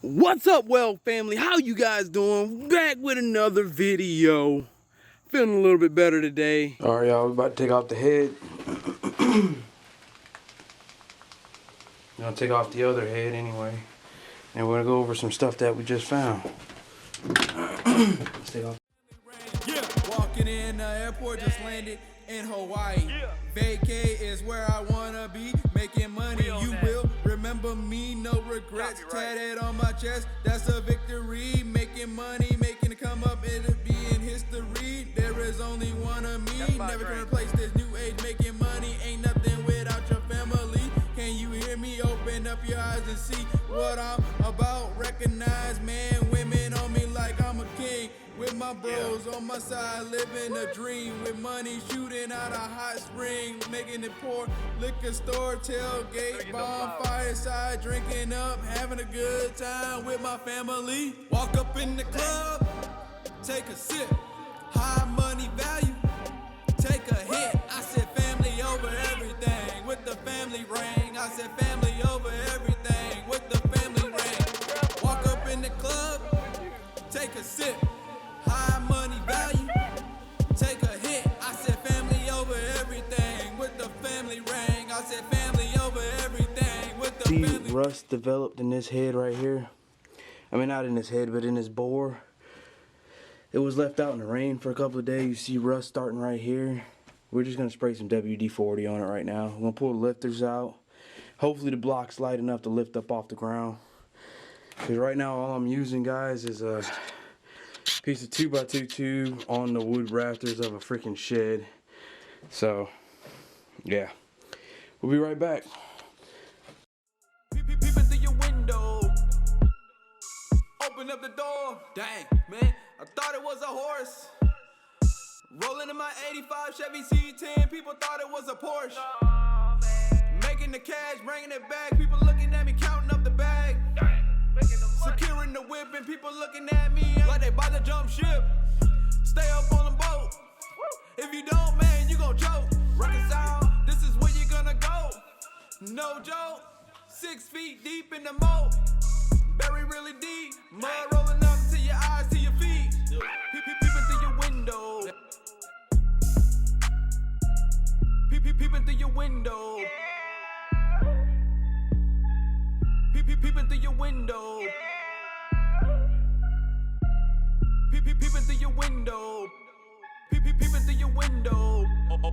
What's up, Weld family? How you guys doing? Back with another video. Feeling a little bit better today. All right, y'all, we're about to take off the head. Gonna take off the other head anyway. And we're gonna go over some stuff that we just found. Let's take off. Yeah, walking in the airport, just landed in Hawaii. Vacay is where I wanna be, making money. You will remember me, no regrets. Tatted on my chest, that's a victory. Making money, making it come up, it'll be in history. There is only one of me, never can replace this new age. Making money ain't nothing without your family. Can you hear me? Open up your eyes and see what I'm about. Recognize man, women on me like I'm a king. With my bros on my side, living a dream. With money shooting out a hot spring, making it pour. Liquor store, tailgate, bonfire side, drinking up, having a good time with my family. Walk up in the club, take a sip, high money value, take a hit. I said family over everything, with the family ring. I said family over everything, with the family ring. Walk up in the club, take a sip, high money value, take a hit. I said family over everything, with the family ring. I said family over everything, with the family. See rust developed in this head right here. I mean, not in this head, but in this bore. It was left out in the rain for a couple of days. You see rust starting right here. We're just gonna spray some WD-40 on it right now. We're gonna pull the lifters out. Hopefully the block's light enough to lift up off the ground. Because right now all I'm using, guys, is a piece of 2x2 tube on the wood rafters of a freaking shed. So, yeah. We'll be right back. Peeping through your window, open up the door. Dang, man, I thought it was a horse. Rolling in my 85 Chevy C10, people thought it was a Porsche. Making the cash, bringing it back, people looking at me, counting up the bag. Securing the whip and people looking at me like they about to jump ship. Stay up on the boat. If you don't, man, you gon' choke. Reconcile, this is where you gonna go. No joke, 6 feet deep in the moat. Bury really deep, mud rolling up to your eyes, to your feet. Peeping through your window. Peeping through your window. Peeping through your window. Peeping through your window. Peeping through your window.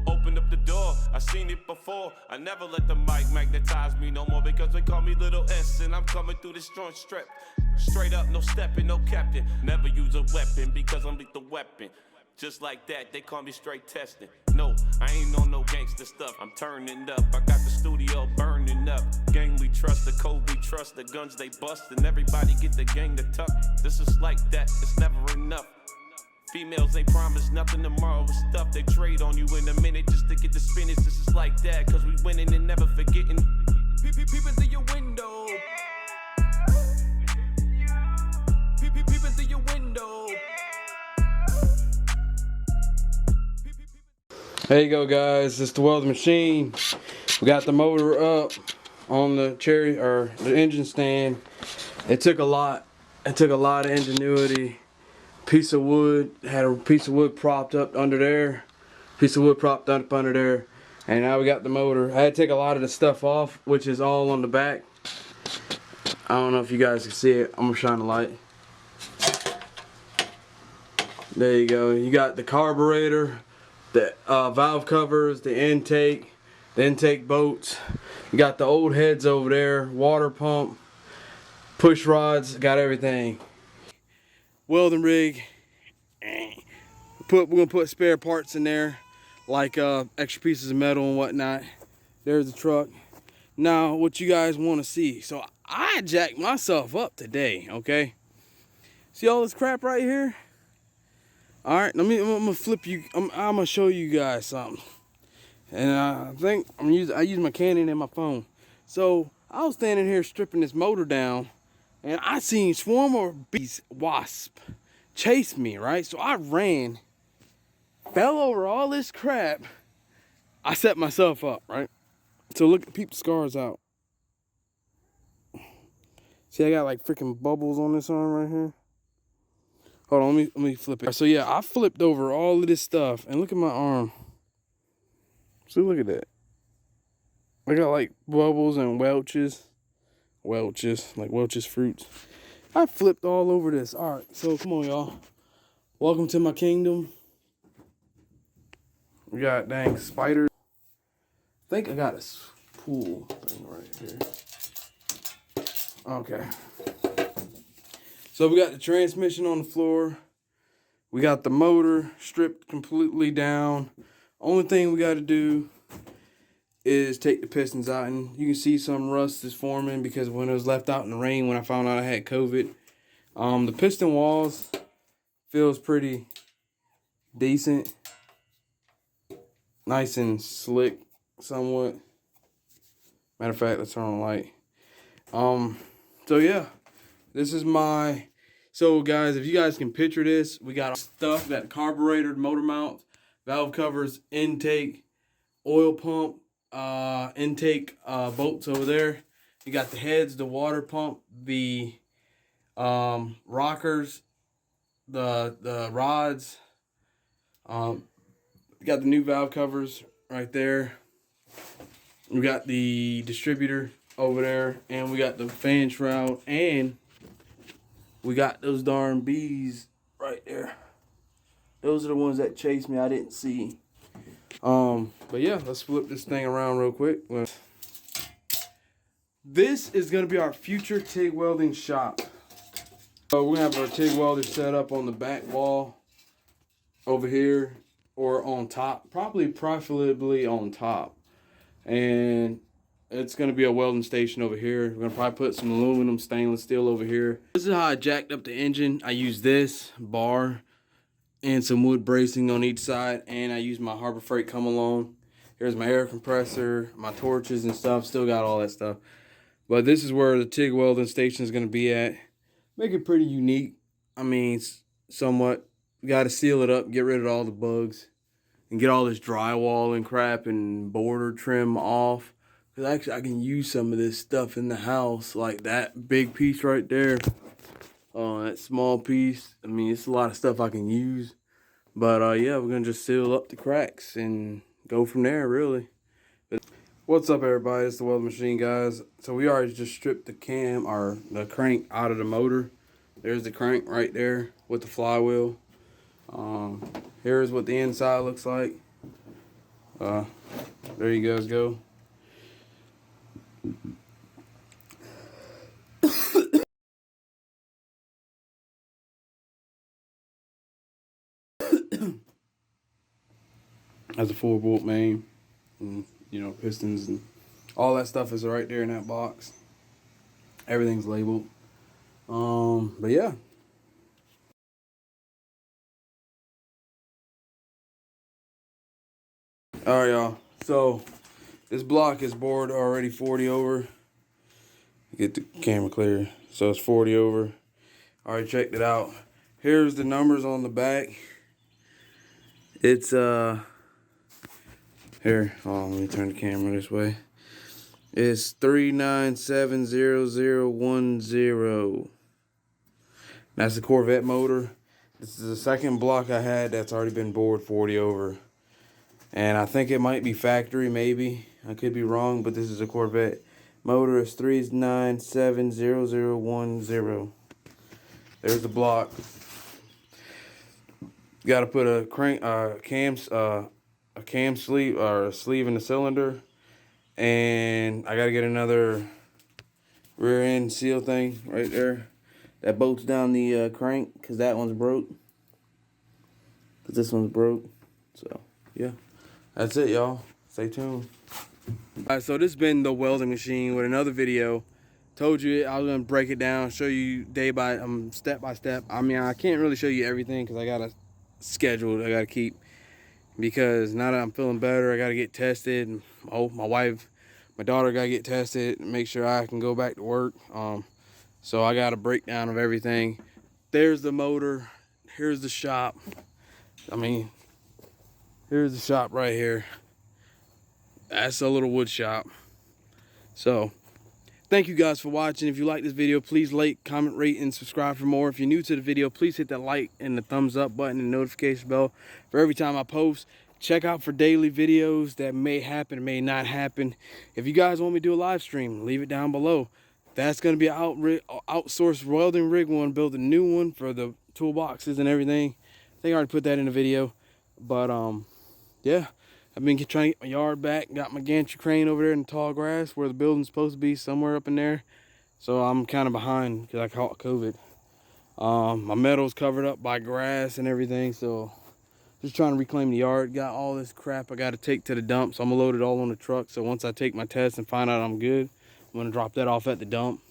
Open up the door, I seen it before. I never let the mic magnetize me no more, because they call me Little S, and I'm coming through this joint strap. Straight up, no stepping, no captain. Never use a weapon because I'm the weapon. Just like that, they call me straight testing. No, I ain't on no gangster stuff. I'm turning up. I got the studio burning up. Gang we trust, the code we trust, the guns they bust, and everybody get the gang to tuck. This is like that, it's never enough. Females ain't promised nothing tomorrow with stuff. They trade on you in a minute just to get the spinach. This is like that, cause we winning and never forgetting. Peeping through your window. Peeping through your window. There you go, guys. It's the welding machine. We got the motor up on the cherry or the engine stand. It took a lot. It took a lot of ingenuity. Piece of wood, had a piece of wood propped up under there. Piece of wood propped up under there. And now we got the motor. I had to take a lot of the stuff off, which is all on the back. I don't know if you guys can see it. I'm gonna shine the light. There you go. You got the carburetor, the valve covers, the intake bolts. You got the old heads over there, water pump, push rods, got everything. Welding rig. We're gonna put spare parts in there, like extra pieces of metal and whatnot. There's the truck. Now, what you guys want to see? So I jacked myself up today. Okay. See all this crap right here? All right, I'm gonna flip you. I'm gonna show you guys something. And I think I use my Canon and my phone. So I was standing here stripping this motor down, and I seen swarm of bees, wasp, chase me. Right, so I ran, fell over all this crap. I set myself up. Right, so look, peep the scars out. See, I got like freaking bubbles on this arm right here. Hold on, let me flip it. So yeah, I flipped over all of this stuff, and look at my arm. See, look at that. I got like bubbles and welches, like Welch's fruits. I flipped all over this. All right, so come on, y'all. Welcome to my kingdom. We got dang spiders. I think I got a pool thing right here. Okay. So we got the transmission on the floor. We got the motor stripped completely down. Only thing we got to do is take the pistons out, and you can see some rust is forming because when it was left out in the rain when I found out I had COVID. The piston walls feels pretty decent. Nice and slick somewhat. Matter of fact, let's turn on the light. So yeah, this is my, so guys, if you guys can picture this, we got stuff, that carburetor, motor mount, valve covers, intake, oil pump, intake bolts over there. You got the heads, the water pump, the rockers, the rods. We got the new valve covers right there. We got the distributor over there, and we got the fan shroud, and we got those darn bees right there. Those are the ones that chased me. I didn't see. But yeah, let's flip this thing around real quick. This is gonna be our future TIG welding shop. So we're gonna have our TIG welder set up on the back wall over here or on top, preferably on top. And it's gonna be a welding station over here. We're gonna probably put some aluminum stainless steel over here. This is how I jacked up the engine. I used this bar and some wood bracing on each side, and I used my Harbor Freight come along. Here's my air compressor, my torches and stuff. Still got all that stuff. But this is where the TIG welding station is gonna be at. Make it pretty unique. I mean, somewhat. Got to seal it up, get rid of all the bugs, and get all this drywall and crap and border trim off. Because actually I can use some of this stuff in the house, like that big piece right there. That small piece. I mean, it's a lot of stuff I can use. But yeah, we're going to just seal up the cracks and go from there, really. But what's up, everybody? It's the Welding Machine, guys. So we already just stripped the cam, or the crank, out of the motor. There's the crank right there with the flywheel. Here's what the inside looks like. There you guys go. Has a 4-bolt main, and pistons and all that stuff is right there in that box. Everything's labeled. But yeah. Alright, y'all. So this block is bored already 40 over. Get the camera clear. So it's 40 over. Already checked it out. Here's the numbers on the back. It's here. Oh, let me turn the camera this way. It's 3970010. That's the Corvette motor. This is the second block I had that's already been bored 40 over. And I think it might be factory, maybe. I could be wrong, but this is a Corvette motor. It's 3970010. There's the block. Got to put a cam sleeve, or a sleeve in the cylinder, and I got to get another rear end seal thing right there that bolts down the crank, because that one's broke. Because this one's broke. So yeah. That's it, y'all. Stay tuned. Alright, so this has been the Welding Machine with another video. Told you I was gonna break it down, show you step by step. I mean, I can't really show you everything because I got a schedule I gotta keep. Because now that I'm feeling better, I gotta get tested. Oh, my daughter gotta get tested and make sure I can go back to work. So I got a breakdown of everything. There's the motor. Here's the shop. I mean, here's the shop right here. That's a little wood shop. So thank you guys for watching. If you like this video, please like, comment, rate, and subscribe for more. If you're new to the video, please hit that like and the thumbs up button and notification bell for every time I post. Check out for daily videos that may happen, may not happen. If you guys want me to do a live stream, leave it down below. That's going to be an outsourced welding rig. We want to build a new one for the toolboxes and everything. I think I already put that in the video. But yeah, I've been trying to get my yard back. Got my gantry crane over there in the tall grass where the building's supposed to be, somewhere up in there. So I'm kind of behind because I caught COVID. My metal's covered up by grass and everything, so just trying to reclaim the yard. Got all this crap I got to take to the dump, so I'm gonna load it all on the truck. So once I take my test and find out I'm good, I'm gonna drop that off at the dump.